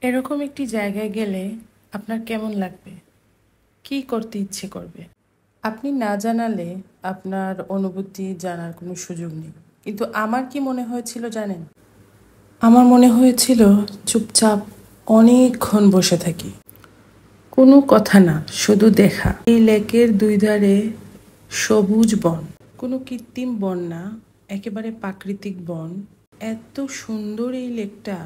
এরকম একটি জায়গায় গেলে আপনার কেমন লাগবে? কি করতে ইচ্ছে করবে? আপনি না জানালে আপনার অনুভূতি জানার কোনো সুযোগ নেই। কিন্তু আমার কি মনে হয়েছিল জানেন? আমার মনে হয়েছিল চুপচাপ অনেকক্ষণ বসে থাকি, কোনো কথা না, শুধু দেখা। এই লেকের দুই ধারে সবুজ বন, কোনো কৃত্রিম বন না, একেবারে প্রাকৃতিক বন। এত সুন্দর এই লেকটা।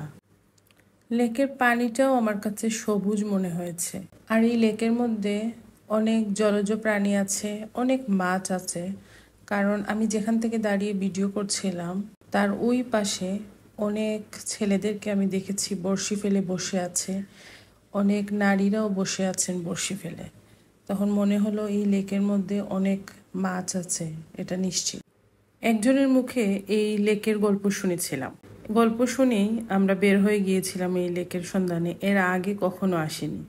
লেকের পানিটাও আমার কাছে সবুজ মনে হয়েছে। আর এই লেকের মধ্যে অনেক জলজ প্রাণী আছে, অনেক মাছ আছে। কারণ আমি যেখান থেকে দাঁড়িয়ে ভিডিও করছিলাম তার ওই পাশে অনেক ছেলেদেরকে আমি দেখেছি বড়শি ফেলে বসে আছে, অনেক নারীরাও বসে আছেন বড়শি ফেলে। তখন মনে হলো এই লেকের মধ্যে অনেক মাছ আছে, এটা নিশ্চিত। একজনের মুখে এই লেকের গল্প শুনেছিলাম। গল্প শুনেই আমরা বের হয়ে গিয়েছিলাম এই লেকের সন্ধানে। এর আগে কখনো আসিনি।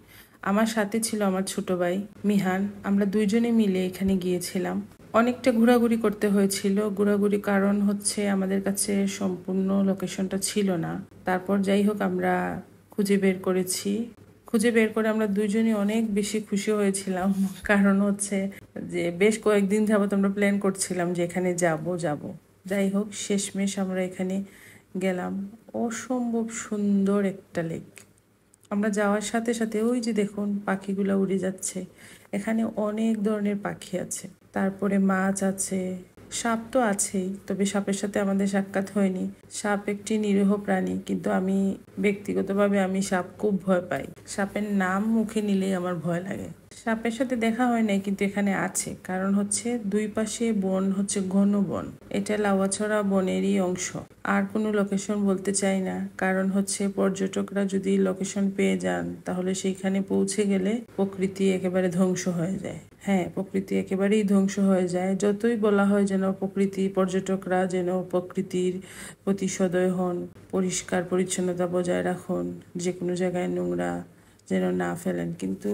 আমার সাথে ছিল আমার ছোট ভাই মিহান। আমরা দুইজনে মিলে এখানে গিয়েছিলাম। অনেকটা ঘোরাঘুরি করতে হয়েছিল। ঘোরাঘুরি কারণ হচ্ছে আমাদের কাছে সম্পূর্ণ লোকেশনটা ছিল না। তারপর যাই হোক আমরা খুঁজে বের করেছি। খুঁজে বের করে আমরা দুইজনই অনেক বেশি খুশি হয়েছিলাম। কারণ হচ্ছে যে বেশ কয়েকদিন যাবত আমরা প্ল্যান করছিলাম যে এখানে যাব। যাই হোক শেষমেশ আমরা এখানে গেলাম। অসম্ভব সুন্দর একটা লেক। আমরা যাওয়ার সাথে সাথে ওই যে দেখুন পাখিগুলো উড়ে যাচ্ছে। এখানে অনেক ধরনের পাখি আছে, তারপরে মাছ আছে, সাপ তো আছেই, তবে সাপের সাথে আমাদের সাক্ষাৎ হয়নি। সাপ একটি নিরীহ প্রাণী, কিন্তু আমি ব্যক্তিগতভাবে সাপ খুব ভয় পাই। সাপের নাম মুখে নিলেই আমার ভয় লাগে। সাপের সাথে দেখা হয় নাই, কিন্তু এখানে আছে। কারণ হচ্ছে দুই পাশে বন, হচ্ছে ঘন বন। এটা লাউয়াছড়া বনেরই অংশ। আর কোনো লোকেশন বলতে চাই না, কারণ হচ্ছে পর্যটকরা যদি লোকেশন পেয়ে যান তাহলে সেইখানে পৌঁছে গেলে প্রকৃতি একেবারে ধ্বংস হয়ে যায়। হ্যাঁ, প্রকৃতি একেবারেই ধ্বংস হয়ে যায়। যতই বলা হয় যেন পর্যটকরা যেন প্রকৃতির প্রতি সদয় হন, পরিষ্কার পরিচ্ছন্নতা বজায় রাখুন, যে কোনো জায়গায় নোংরা যেন না ফেলেন, কিন্তু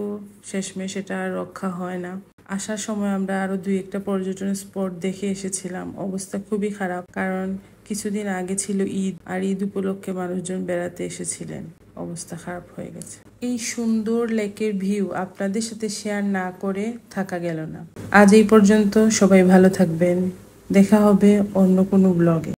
শেষমেশ এটা আর রক্ষা হয় না। আসার সময় আমরা আরো দুই একটা পর্যটন স্পট দেখে এসেছিলাম। অবস্থা খুবই খারাপ, কারণ কিছুদিন আগে ছিল ঈদ, আর ঈদ উপলক্ষে মানুষজন বেড়াতে এসেছিলেন। অবস্থা খারাপ হয়ে গেছে। এই সুন্দর লেকের ভিউ আপনাদের সাথে শেয়ার না করে থাকা গেল না। আজ এই পর্যন্ত। সবাই ভালো থাকবেন। দেখা হবে অন্য কোনো ব্লগে।